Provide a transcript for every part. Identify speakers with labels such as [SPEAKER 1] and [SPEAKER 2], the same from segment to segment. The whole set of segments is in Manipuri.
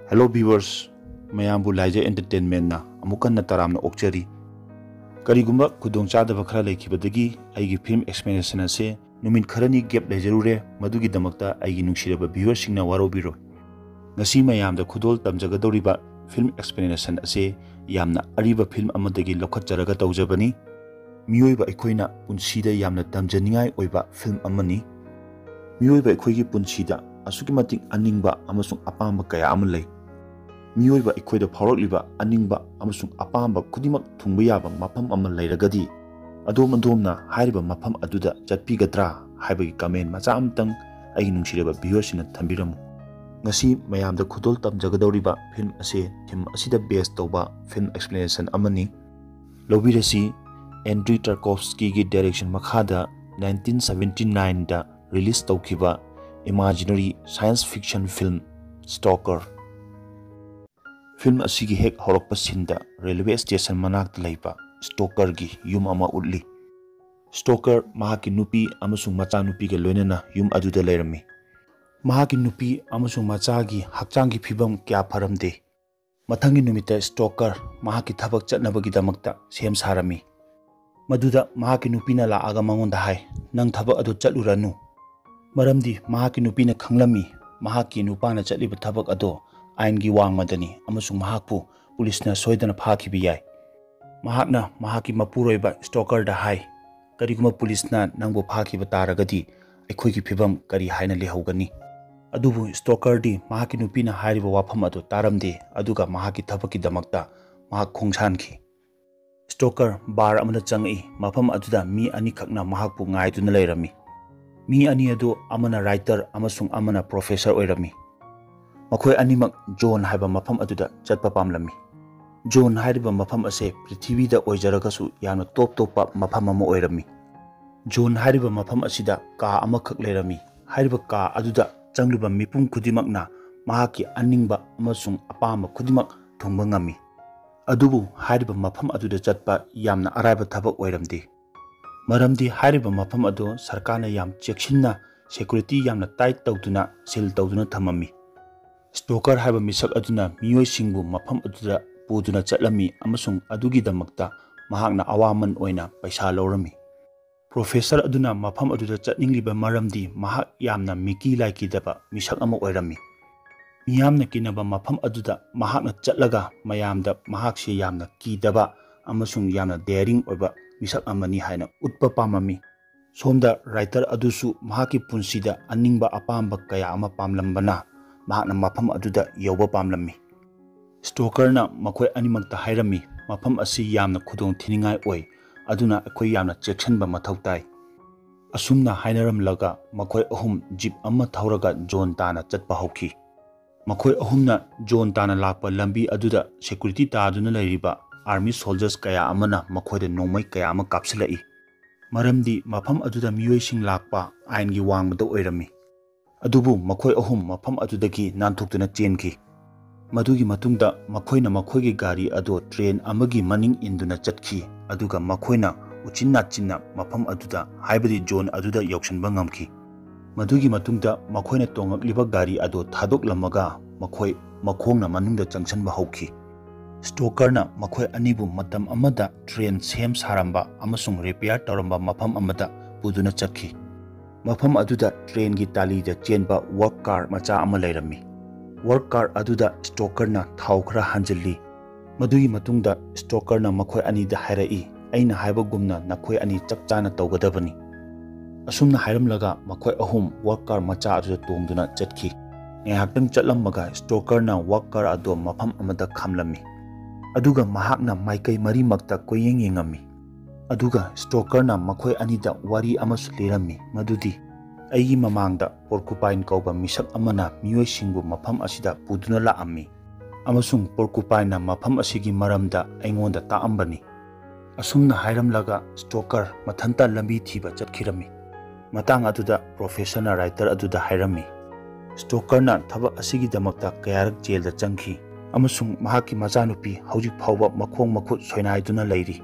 [SPEAKER 1] Hello viewers, mayambu laije entertainment na amukan na taramna okchari. Karigumba kudong chada bakra laikibadagi aigi film explanation ase numin kharani gap laijarure madugi damakta aigi nungsiraba viewers singna warobiro. Ngasi mayamda khudol tamjagadoriba film explanation ase yamna ariba film amadagi lokhatjaraga tawjabani. Miyoiba aikoina punsida yamna tamjaningai oiba film amani. Miyoiba aikoigi punsida asuki matik aningba amasung apamba kaya amalai. Miyoiba aikoida phawrakliba aningba amasung apamba kudimak thungba yaba mafam ama lairagadi adom adomna hairiba mafam aduda chatpigadra haibagi comment macha amtang ai nungsireba viewers-sina thambiramu. Ngasi mayamda khudol tamjagadoriba film ase theme asida base toba film explanation amani. Lobirasi Andrei Tarkovsky gi direction makhada 1979 da release tawkiba imaginary science fiction film Stalker. Film asigi hek horokpa sinda railway station manakta laiba Stalker gi yum ama utli. Stalker mahaki nupi amasung macha nupi ga loinana yum aduda lairami. Mahaki nupi amasung macha gi hakchang gi phibam kya pharamde. Mathangi numita Stalker mahaki thabak chatnabagi damakta sem sarami. Maduda mahaki nupina laaga mangonda hai nang thabak adu chatluranu. Maramdi mahaki nupina khanglami mahaki nupana chatliba thabak ado aingi wangmadani amasung mahakpu pulisna soidana phakibi yai. Mahakna mahaki mapuroiba Stalker da hai kariguma pulisna nangbo phakiba taragadi aikhoigi phibam kari haina lehogani. Adubu Stalker di mahaki nupina hairiba wafam ado taramde aduga mahaki thabaki damakta mahak khongsanki. Stalker bar amana changi mafam aduda mi ani khakna mahakpu ngaiduna lairami. Mi ani adu amana writer amasung amana professor oirami. Makhoi animak John haiba mafam aduda chatpa pamlami. John haiba mafam ase prithvi da oijaragasu yamna top topa mafam ama oirami. John haiba mafam asida ka amakhak leirami. Haiba ka aduda changluba mipum khudimakna mahaki aningba amasung apama khudimak thungba ngami. Adubu haiba mafam aduda chatpa yamna araiba thabak oiramdi. Maramdi haiba mafam ado sarkana yam cheksinna security yamna tight tawduna sil tawduna thamami. Stalker haiba misak aduna miyoi singbu mafam aduda puduna chatlami amasung adugi damakta mahakna awaman oina paisa lorami. Professor aduna mafam aduda chatningliba maramdi mahak yamna miki laikidaba misak ama oirami. Miyamna kinaba mafam aduda mahakna chatlaga mayamda mahakse yamna kidaba amasung yamna daring oiba misak amani haina utpa pamami. Somda writer adusu mahaki punsida aningba apamba kaya ama pamlambana mahakna mafam aduda yoba pamlami. Stalker na makhoi animakta hairami mafam asi yamna khudong thiningai oi aduna akhoi yamna cheksanba mathau tai. Asumna hainaramlaga makhoi ahum jeep amma thauraga John tana chatpa hauki. Makhoi ahumna John tana lakpa lambi aduda security taaduna lairiba army soldiers kaya amana makhoida nongmai kaya ama kapsilai. Maramdi mafam aduda miyoising lakpa aingi wangmada oirami. Adubu makhoi ahum mafam adudagi nanthukduna chenki. Madugi matungda makhoina makhoigi gari ado train amagi maning induna chatki aduga makhoina uchinna chinna mafam aduda haibadi John aduda yauksanba ngamki. Madugi matungda makhoina tongakliba gari ado thadoklamaga makhoi makhongna manungda changsanba hauki. Stalker na makhoi anibu matam amada train sem saramba amasung repair taramba mafam amada puduna chakhi. Mafam aduda train gi tali da chenba work car macha ama lairami. Work car aduda Stalker na thau khara hanjali. Madugi matungda Stalker na makhoi ani da hairai aina haibagumna nakhoi ani chakchana tawgadabani. Asumna hairamlaga makhoi ahum work car macha aduda tongduna chatki. Ngahaktang chatlamaga Stalker na work car ado mafam amada khamlami. Aduga mahakna maikai marimakta koyeng yengami. Aduga Stalker na makhoi anida wari amasu lerami madudi aigi mamangda porcupine kauba misak amana miyoi singbu mafam asida puduna laami. Amasung porcupine na mafam asigi maramda aingonda taambani. Asumna hairamlaga Stalker mathanta lambi thiba chatkirami. Matang aduda professor na writer aduda hairami. Stalker na thabak asigi damakta kayarak jail da changki. Amasung mahaki machanupi hawjik phawba makhong makhut soinaiduna lairi.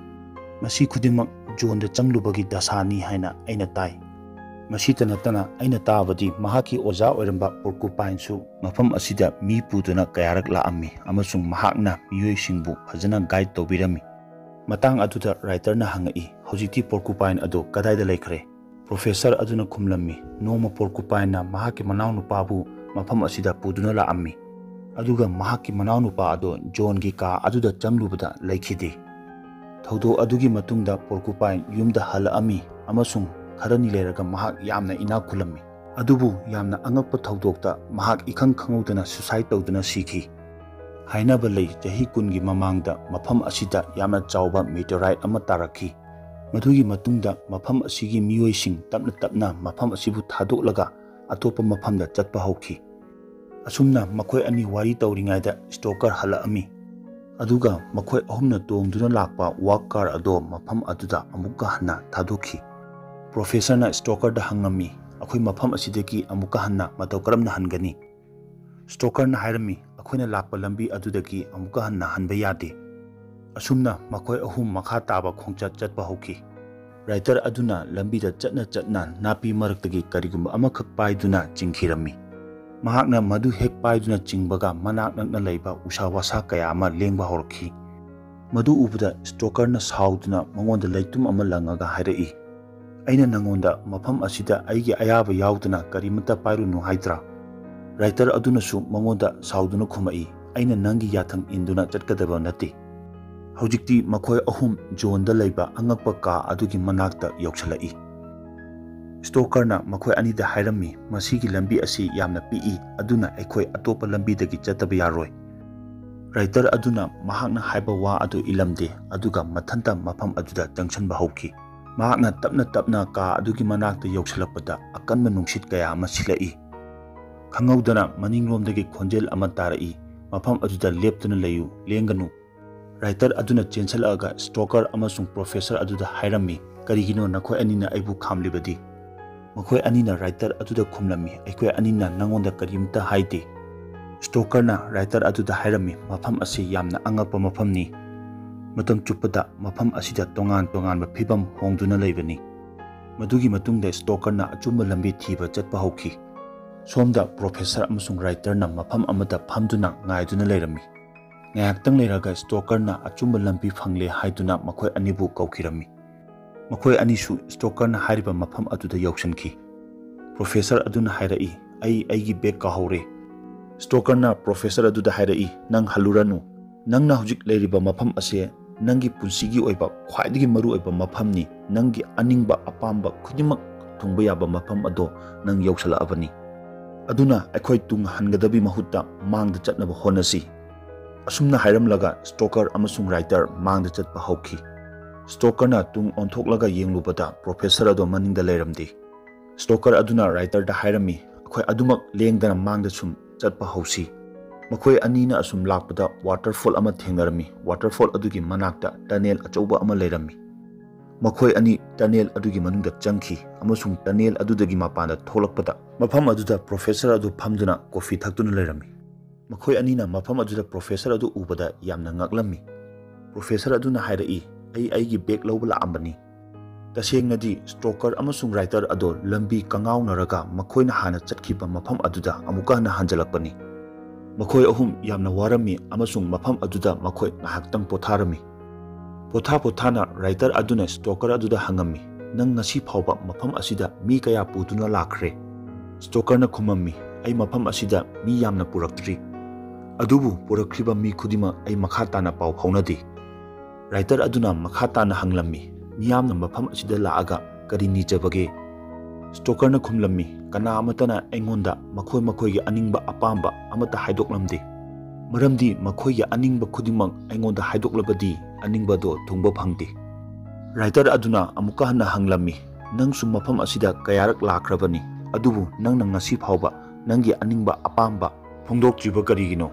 [SPEAKER 1] Masi khudimak John da changlubagi dasani haina aina tai. ꯃꯁꯤꯇ ꯅꯠꯇꯅ ꯑꯩꯅ ꯇꯥꯕꯗꯤ ꯃꯍꯥꯛꯀꯤ ꯑꯣꯖꯥ ꯑꯣꯏꯔꯝꯕ ꯄꯣꯔꯀꯨꯄꯥꯏꯟꯁꯨ ꯃꯐꯝ ꯑꯁꯤꯗ ꯃꯤ ꯄꯨꯗꯨꯅ ꯀꯌꯥꯔꯛ ꯂꯥꯛꯑꯝꯃꯤ ꯑꯃꯁꯨꯡ ꯃꯍꯥꯛꯅ ꯃꯤꯑꯣꯏꯁꯤꯡꯕꯨ ꯐꯖꯅ ꯒꯥꯏꯗ ꯇꯧꯕꯤꯔꯝꯃꯤ꯫ ꯃꯇꯥꯡ ꯑꯗꯨꯗ ꯔꯥꯏꯇꯔꯅ ꯍꯪꯉꯛꯏ, ꯍꯧꯖꯤꯛꯇꯤ ꯄꯣꯔꯀꯨꯄꯥꯏꯟ ꯑꯗꯨ ꯀꯗꯥꯏꯗ ꯂꯩꯈ꯭ꯔꯦ? ꯄ꯭ꯔꯣꯐꯦꯁꯔ ꯑꯗꯨꯅ ꯈꯨꯝꯂꯝꯃꯤ, ꯅꯣꯡꯃ ꯄꯣꯔꯀꯨꯄꯥꯏꯟꯅ ꯃꯍꯥꯛꯀꯤ ꯃꯅꯥꯎꯅꯨꯄꯥꯕꯨ ꯃꯐꯝ ꯑꯁꯤꯗ ꯄꯨꯗꯨꯅ ꯂꯥꯛꯑꯝꯃꯤ, ꯑꯗꯨꯒ ꯃꯍꯥꯛꯀꯤ ꯃꯅꯥꯎꯅꯨꯄꯥ ꯑꯗꯨ ꯖꯣꯟꯒꯤ ꯀꯥ ꯑꯗꯨꯗ ꯆꯪꯂꯨꯕꯗ ꯂꯩꯈꯤꯗꯦ꯫ ꯊꯧꯗꯣꯛ ꯑꯗꯨꯒꯤ ꯃꯇꯨꯡꯗ ꯄꯣꯔꯀꯨꯄꯥꯏꯟ ꯌꯨꯝꯗ ꯍꯜꯂꯛꯑꯝꯃꯤ ꯑꯃꯁꯨꯡ ꯈꯔꯅꯤ ꯂꯩꯔꯒ ꯃꯍꯥꯛ ꯌꯥꯝꯅ ꯏꯅꯥꯛ ꯈꯨꯜꯂꯝꯃꯤ꯫ ꯑꯗꯨꯕꯨ ꯌꯥꯝꯅ ꯑꯉꯛꯄ ꯊꯧꯗꯣꯛꯇ ꯃꯍꯥꯛ ꯏꯈꯪ ꯈꯪꯍꯧꯗꯅ ꯁꯨꯁꯥꯏꯗ ꯇꯧꯗꯨꯅ ꯁꯤꯈꯤ꯫ ꯍꯥꯏꯅꯕ ꯂꯩ ꯆꯍꯤ 10ꯒꯤ ꯃꯃꯥꯡꯗ ꯃꯐꯝ ꯑꯁꯤꯗ ꯌꯥꯝꯅ ꯆꯥꯎꯕ ꯃꯤꯇꯤꯑꯣꯔꯥꯏꯠ ꯑꯃ ꯇꯥꯔꯛꯈꯤ꯫ ꯃꯗꯨꯒꯤ ꯃꯇꯨꯡꯗ ꯃꯐꯝ ꯑꯁꯤꯒꯤ ꯃꯤꯑꯣꯏꯁꯤꯡ ꯇꯞꯅ ꯇꯞꯅ ꯃꯐꯝ ꯑꯁꯤꯕꯨ ꯊꯥꯗꯣꯛꯂꯒ ꯑꯇꯣꯞꯄ ꯃꯐꯝꯗ ꯆꯠꯄ ꯍꯧꯈꯤ꯫ ꯑꯁꯨꯝꯅ ꯃꯈꯣꯏ ꯑꯅꯤ ꯋꯥꯔꯤ ꯇꯧꯔꯤꯉꯩꯗ ꯁ꯭ꯇꯣꯀꯔ ꯍꯜꯂꯛꯑꯝꯃꯤ, ꯑꯗꯨꯒ ꯃꯈꯣꯏ ꯑꯍꯨꯝꯅ ꯇꯣꯡꯗꯨꯅ ꯂꯥꯛꯄ ꯋꯥꯛ ꯀꯥꯔ ꯑꯗꯨ ꯃꯐꯝ ꯑꯗꯨꯗ ꯑꯃꯨꯛꯀ ꯍꯟꯅ ꯊꯥꯗꯣꯛꯈꯤ꯫ ꯄ꯭ꯔꯣꯐꯦꯁꯔꯅ ꯁ꯭ꯇꯣꯀꯔꯗ ꯍꯪꯉꯝꯃꯤ, ꯑꯩꯈꯣꯏ ꯃꯐꯝ ꯑꯁꯤꯗꯒꯤ ꯑꯃꯨꯛꯀ ꯍꯟꯅ ꯃꯇꯧ ꯀꯔꯝꯅ ꯍꯟꯒꯅꯤ? ꯁ꯭ꯇꯣꯀꯔꯅ ꯍꯥꯏꯔꯝꯃꯤ, ꯑꯩꯈꯣꯏꯅ ꯂꯥꯛꯄ ꯂꯝꯕꯤ ꯑꯗꯨꯗꯒꯤ ꯑꯃꯨꯛꯀ ꯍꯟꯅ ꯍꯟꯕ ꯌꯥꯗꯦ꯫ ꯑꯁꯨꯝꯅ ꯃꯈꯣꯏ ꯑꯍꯨꯝ ꯃꯈꯥ ꯇꯥꯕ ꯈꯣꯡꯆꯠ ꯆꯠꯄ ꯍꯧꯈꯤ꯫ ꯔꯥꯏꯇꯔ ꯑꯗꯨꯅ ꯂꯝꯕꯤꯗ ꯆꯠꯅ ꯆꯠꯅ ꯅꯥꯄꯤ ꯃꯔꯛꯇꯒꯤ ꯀꯔꯤꯒꯨꯝꯕ ꯑꯃꯈꯛ ꯄꯥꯏꯗꯨꯅ ꯆꯤꯡꯈꯤꯔꯝꯃꯤ꯫ ꯃꯍꯥꯛꯅ ꯃꯗꯨ ꯍꯦꯛ ꯄꯥꯏꯗꯨꯅ ꯆꯤꯡꯕꯒ ꯃꯅꯥꯛ ꯅꯛꯅ ꯂꯩꯕ ꯎꯁꯥ ꯋꯥꯁꯥ ꯀꯌꯥ ꯑꯃ ꯂꯦꯡꯕ ꯍꯧꯔꯛꯈꯤ꯫ ꯃꯗꯨ ꯎꯕꯗ ꯁ꯭ꯇꯣꯀꯔꯅ ꯁꯥꯎꯗꯨꯅ ꯃꯉꯣꯟꯗ ꯂꯩꯇꯨꯝ ꯑꯃ ꯂꯪꯉꯒ ꯍꯥꯏꯔꯛꯏ, ꯑꯩꯅ ꯅꯉꯣꯟꯗ ꯃꯐꯝ ꯑꯁꯤꯗ ꯑꯩꯒꯤ ꯑꯌꯥꯕ ꯌꯥꯎꯗꯅ ꯀꯔꯤꯃꯠꯇ ꯄꯥꯏꯔꯨꯅꯨ ꯍꯥꯏꯗ꯭ꯔꯥ? ꯔꯥꯏꯇꯔ ꯑꯗꯨꯅꯁꯨ ꯃꯉꯣꯟꯗ ꯁꯥꯎꯗꯨꯅ ꯈꯨꯝꯃꯛꯏ, ꯑꯩꯅ ꯅꯪꯒꯤ ꯌꯥꯊꯪ ꯏꯟꯗꯨꯅ ꯆꯠꯀꯗꯕ ꯅꯠꯇꯦ꯫ ꯍꯧꯖꯤꯛꯇꯤ ꯃꯈꯣꯏ ꯑꯍꯨꯝ ꯖꯣꯟꯗ ꯂꯩꯕ ꯑꯉꯛꯄ ꯀꯥ ꯑꯗꯨꯒꯤ ꯃꯅꯥꯛꯇ ꯌꯧꯁꯤꯜꯂꯛꯏ꯫ ꯁ꯭ꯇꯣꯀꯔꯅ ꯃꯈꯣꯏ ꯑꯅꯤꯗ ꯍꯥꯏꯔꯝꯃꯤ, ꯃꯁꯤꯒꯤ ꯂꯝꯕꯤ ꯑꯁꯤ ꯌꯥꯝꯅ ꯄꯤꯛꯏ, ꯑꯗꯨꯅ ꯑꯩꯈꯣꯏ ꯑꯇꯣꯞꯄ ꯂꯝꯕꯤꯗꯒꯤ ꯆꯠꯇꯕ ꯌꯥꯔꯣꯏ꯫ ꯔꯥꯏꯇꯔ ꯑꯗꯨꯅ ꯃꯍꯥꯛꯅ ꯍꯥꯏꯕ ꯋꯥ ꯑꯗꯨ ꯏꯜꯂꯝꯗꯦ, ꯑꯗꯨꯒ ꯃꯊꯟꯇ ꯃꯐꯝ ꯑꯗꯨꯗ ꯆꯪꯁꯤꯟꯕ ꯍꯧꯈꯤ꯫ ꯃꯍꯥꯛꯅ ꯇꯞꯅ ꯇꯞꯅ ꯀꯥ ꯑꯗꯨꯒꯤ ꯃꯅꯥꯛꯇ ꯌꯧꯁꯤꯜꯂꯛꯄꯗ ꯑꯀꯟꯕ ꯅꯨꯡꯁꯤꯠ ꯀꯌꯥ ꯑꯃ ꯁꯤꯠꯂꯛꯏ꯫ ꯈꯪꯍꯧꯗꯅ ꯃꯅꯤꯡꯂꯣꯝꯗꯒꯤ ꯈꯣꯟꯖꯦꯜ ꯑꯃ ꯇꯥꯔꯛꯏ, ꯃꯐꯝ ꯑꯗꯨꯗ ꯂꯦꯞꯇꯨꯅ ꯂꯩꯌꯨ, ꯂꯦꯡꯒꯅꯨ꯫ ꯔꯥꯏꯇꯔ ꯑꯗꯨꯅ ꯆꯦꯟꯁꯤꯜꯂꯛꯑꯒ ꯁ꯭ꯇꯣꯀꯔ ꯑꯃꯁꯨꯡ ꯄ꯭ꯔꯣꯐꯦꯁꯔ ꯑꯗꯨꯗ ꯍꯥꯏꯔꯝꯃꯤ, ꯀꯔꯤꯒꯤꯅꯣ ꯅꯈꯣꯏ ꯑꯅꯤꯅ ꯑꯩꯕꯨ ꯈꯥꯝꯂꯤꯕꯗꯤ? ꯃꯈꯣꯏ ꯑꯅꯤꯅ ꯔꯥꯏꯇꯔ ꯑꯗꯨꯗ ꯈꯨꯝꯂꯝꯃꯤ, ꯑꯩꯈꯣꯏ ꯑꯅꯤꯅ ꯅꯉꯣꯟꯗ ꯀꯔꯤꯝꯇ ꯍꯥꯏꯗꯦ꯫ ꯁ꯭ꯇꯣꯀꯔꯅ ꯔꯥꯏꯇꯔ ꯑꯗꯨꯗ ꯍꯥꯏꯔꯝꯃꯤ, ꯃꯐꯝ ꯑꯁꯤ ꯌꯥꯝꯅ ꯑꯉꯛꯄ ꯃꯐꯝꯅꯤ꯫ ꯃꯇꯝ ꯆꯨꯞꯄꯗ ꯃꯐꯝ ꯑꯁꯤꯗ ꯇꯣꯉꯥꯟ ꯇꯣꯉꯥꯟꯕ ꯐꯤꯚꯝ ꯍꯣꯡꯗꯨꯅ ꯂꯩꯕꯅꯤ꯫ ꯃꯗꯨꯒꯤ ꯃꯇꯨꯡꯗ ꯁ꯭ꯇꯣꯀꯔꯅ ꯑꯆꯨꯝꯕ ꯂꯝꯕꯤ ꯊꯤꯕ ꯆꯠꯄ ꯍꯧꯈꯤ꯫ ꯁꯣꯝꯗ ꯄ꯭ꯔꯣꯐꯦꯁꯔ ꯑꯃꯁꯨꯡ ꯔꯥꯏꯇꯔꯅ ꯃꯐꯝ ꯑꯃꯗ ꯐꯝꯗꯨꯅ ꯉꯥꯏꯗꯨꯅ ꯂꯩꯔꯝꯃꯤ꯫ ꯉꯥꯏꯍꯥꯛꯇꯪ ꯂꯩꯔꯒ ꯁ꯭ꯇꯣꯀꯔꯅ ꯑꯆꯨꯝꯕ ꯂꯝꯕꯤ ꯐꯪꯂꯦ ꯍꯥꯏꯗꯨꯅ ꯃꯈꯣꯏ ꯑꯅꯤꯕꯨ ꯀꯧꯈꯤꯔꯝꯃꯤ꯫ ꯃꯈꯣꯏ ꯑꯅꯤꯁꯨ ꯁ꯭ꯇꯣꯀꯔꯅ ꯍꯥꯏꯔꯤꯕ ꯃꯐꯝ ꯑꯗꯨꯗ ꯌꯧꯁꯤꯟꯈꯤ꯫ ꯄ꯭ꯔꯣꯐꯦꯁꯔ ꯑꯗꯨꯅ ꯍꯥꯏꯔꯛꯏ, ꯑꯩꯒꯤ ꯕꯦꯒ ꯀꯥꯎꯍꯧꯔꯦ꯫ ꯁ꯭ꯇꯣꯀꯔꯅ ꯄ꯭ꯔꯣꯐꯦꯁꯔ ꯑꯗꯨꯗ ꯍꯥꯏꯔꯛꯏ, ꯅꯪ ꯍꯜꯂꯨꯔꯅꯨ, ꯅꯪꯅ ꯍꯧꯖꯤꯛ ꯂꯩꯔꯤꯕ ꯃꯐꯝ ꯑꯁꯤ ꯅꯪꯒꯤ ꯄꯨꯟꯁꯤꯒꯤ ꯑꯣꯏꯕ ꯈ꯭ꯋꯥꯏꯗꯒꯤ ꯃꯔꯨꯑꯣꯏꯕ ꯃꯐꯝꯅꯤ꯫ ꯅꯪꯒꯤ ꯑꯅꯤꯡꯕ ꯑꯄꯥꯝꯕ ꯈꯨꯗꯤꯡꯃꯛ ꯊꯨꯡꯕ ꯌꯥꯕ ꯃꯐꯝ ꯑꯗꯣ ꯅꯪ ꯌꯧꯁꯤꯜꯂꯛꯑꯕꯅꯤ꯫ ꯑꯗꯨꯅ ꯑꯩꯈꯣꯏ ꯇꯨꯡ ꯍꯟꯒꯗꯕꯒꯤ ꯃꯍꯨꯠꯇ ꯃꯥꯡꯗ ꯆꯠꯅꯕ ꯍꯣꯠꯅꯁꯤ꯫ ꯑꯁꯨꯝꯅ ꯍꯥꯏꯔꯝꯂꯒ ꯁ꯭ꯇꯣꯀꯔ ꯑꯃꯁꯨꯡ ꯔꯥꯏꯇꯔ ꯃꯥꯡꯗ ꯆꯠꯄ ꯍꯧꯈꯤ꯫ ꯁ꯭ꯇꯣꯀꯔꯅ ꯇꯨꯡ ꯑꯣꯟꯊꯣꯛꯂꯒ ꯌꯦꯡꯂꯨꯕꯗ ꯄ꯭ꯔꯣꯐꯦꯁꯔ ꯑꯗꯨ ꯃꯅꯤꯡꯗ ꯂꯩꯔꯝꯗꯦ꯫ ꯁ꯭ꯇꯣꯀꯔ ꯑꯗꯨꯅ ꯔꯥꯏꯇꯔꯗ ꯍꯥꯏꯔꯝꯃꯤ, ꯑꯩꯈꯣꯏ ꯑꯗꯨꯃꯛ ꯂꯦꯡꯗꯅ ꯃꯥꯡꯗ ꯁꯨꯝ ꯆꯠꯄ ꯍꯧꯁꯤ꯫ ꯃꯈꯣꯏ ꯑꯅꯤꯅ ꯑꯁꯨꯝ ꯂꯥꯛꯄꯗ ꯋꯥꯇꯔꯐꯣꯜ ꯑꯃ ꯊꯦꯡꯅꯔꯝꯃꯤ꯫ ꯋꯥꯇꯔꯐꯣꯜ ꯑꯗꯨꯒꯤ ꯃꯅꯥꯛꯇ ꯇꯅꯦꯜ ꯑꯆꯧꯕ ꯑꯃ ꯂꯩꯔꯝꯃꯤ꯫ ꯃꯈꯣꯏ ꯑꯅꯤ ꯇꯅꯦꯜ ꯑꯗꯨꯒꯤ ꯃꯅꯨꯡꯗ ꯆꯪꯈꯤ ꯑꯃꯁꯨꯡ ꯇꯅꯦꯜ ꯑꯗꯨꯗꯒꯤ ꯃꯄꯥꯟꯗ ꯊꯣꯛꯂꯛꯄꯗ ꯃꯐꯝ ꯑꯗꯨꯗ ꯄ꯭ꯔꯣꯐꯦꯁꯔ ꯑꯗꯨ ꯐꯝꯗꯨꯅ ꯀꯣꯐꯤ ꯊꯛꯇꯨꯅ ꯂꯩꯔꯝꯃꯤ꯫ ꯃꯈꯣꯏ ꯑꯅꯤꯅ ꯃꯐꯝ ꯑꯗꯨꯗ ꯄ꯭ꯔꯣꯐꯦꯁꯔ ꯑꯗꯨ ꯎꯕꯗ ꯌꯥꯝꯅ ꯉꯛꯂꯝꯃꯤ꯫ ꯄ꯭ꯔꯣꯐꯦꯁꯔ ꯑꯗꯨꯅ ꯍꯥꯏꯔꯛꯏ, ꯑꯩꯒꯤ ꯕꯦꯒ ꯂꯧꯕ ꯂꯥꯛꯑꯝꯕꯅꯤ꯫ ꯇꯁꯦꯡꯅꯗꯤ ꯁ꯭ꯇꯣꯀꯔ ꯑꯃꯁꯨꯡ ꯔꯥꯏꯇꯔ ꯑꯗꯣ ꯂꯝꯕꯤ ꯀꯉꯥꯎꯅꯔꯒ ꯃꯈꯣꯏꯅ ꯍꯥꯟꯅ ꯆꯠꯈꯤꯕ ꯃꯐꯝ ꯑꯗꯨꯗ ꯑꯃꯨꯛꯀ ꯍꯟꯅ ꯍꯟꯖꯤꯜꯂꯛꯄꯅꯤ꯫ ꯃꯈꯣꯏ ꯑꯍꯨꯝ ꯌꯥꯝꯅ ꯋꯥꯔꯝꯃꯤ ꯑꯃꯁꯨꯡ ꯃꯐꯝ ꯑꯗꯨꯗ ꯃꯈꯣꯏ ꯉꯥꯏꯍꯥꯛꯇꯪ ꯄꯣꯊꯥꯔꯝꯃꯤ꯫ ꯄꯣꯊꯥꯅ ꯔꯥꯏꯇꯔ ꯑꯗꯨꯅ ꯁ꯭ꯇꯣꯀꯔ ꯑꯗꯨꯗ ꯍꯪꯉꯝꯃꯤ, ꯅꯪ ꯉꯁꯤ ꯐꯥꯎꯕ ꯃꯐꯝ ꯑꯁꯤꯗ ꯃꯤ ꯀꯌꯥ ꯄꯨꯗꯨꯅ ꯂꯥꯛꯈ꯭ꯔꯦ? ꯁ꯭ꯇꯣꯀꯔꯅ ꯈꯨꯝꯃꯝꯃꯤ, ꯑꯩ ꯃꯐꯝ ꯑꯁꯤꯗ ꯃꯤ ꯌꯥꯝꯅ ꯄꯨꯔꯛꯇ꯭ꯔꯤ, ꯑꯗꯨꯕꯨ ꯄꯨꯔꯛꯈ꯭ꯔꯤꯕ ꯃꯤ ꯈꯨꯗꯤꯡꯃꯛ ꯑꯩ ꯃꯈꯥ ꯇꯥꯅ ꯄꯥꯎ ꯐꯥꯎꯅꯗꯦ꯫ ꯔꯥꯏꯇꯔ ꯑꯗꯨꯅ ꯃꯈꯥ ꯇꯥꯅ ꯍꯪꯂꯝꯃꯤ, ꯃꯤꯌꯥꯝꯅ ꯃꯐꯝ ꯑꯁꯤꯗ ꯂꯥꯛꯑꯒ ꯀꯔꯤ ꯅꯤꯖꯕꯒꯦ? ꯁ꯭ꯇꯣꯀꯔꯅ ꯈꯨꯝꯂꯝꯃꯤ, ꯀꯅꯥ ꯑꯃꯠꯇꯅ ꯑꯩꯉꯣꯟꯗ ꯃꯈꯣꯏꯒꯤ ꯑꯅꯤꯡꯕ ꯑꯄꯥꯝꯕ ꯑꯃꯠꯇ ꯍꯥꯏꯗꯣꯛꯂꯝꯗꯦ, ꯃꯔꯝꯗꯤ ꯃꯈꯣꯏꯒꯤ ꯑꯅꯤꯡꯕ ꯈꯨꯗꯤꯡꯃꯛ ꯑꯩꯉꯣꯟꯗ ꯍꯥꯏꯗꯣꯛꯂꯕꯗꯤ ꯑꯅꯤꯡꯕꯗꯣ ꯊꯨꯡꯕ ꯐꯪꯗꯦ꯫ ꯔꯥꯏꯇꯔ ꯑꯗꯨꯅ ꯑꯃꯨꯛꯀ ꯍꯟꯅ ꯍꯪꯂꯝꯃꯤ, ꯅꯪꯁꯨ ꯃꯐꯝ ꯑꯁꯤꯗ ꯀꯌꯥꯔꯛ ꯂꯥꯛꯈ꯭ꯔꯕꯅꯤ, ꯑꯗꯨꯕꯨ ꯅꯪꯅ ꯉꯁꯤ ꯐꯥꯎꯕ ꯅꯪꯒꯤ ꯑꯅꯤꯡꯕ ꯑꯄꯥꯝꯕ ꯐꯣꯡꯗꯣꯛꯇ꯭ꯔꯤꯕ ꯀꯔꯤꯒꯤꯅꯣ?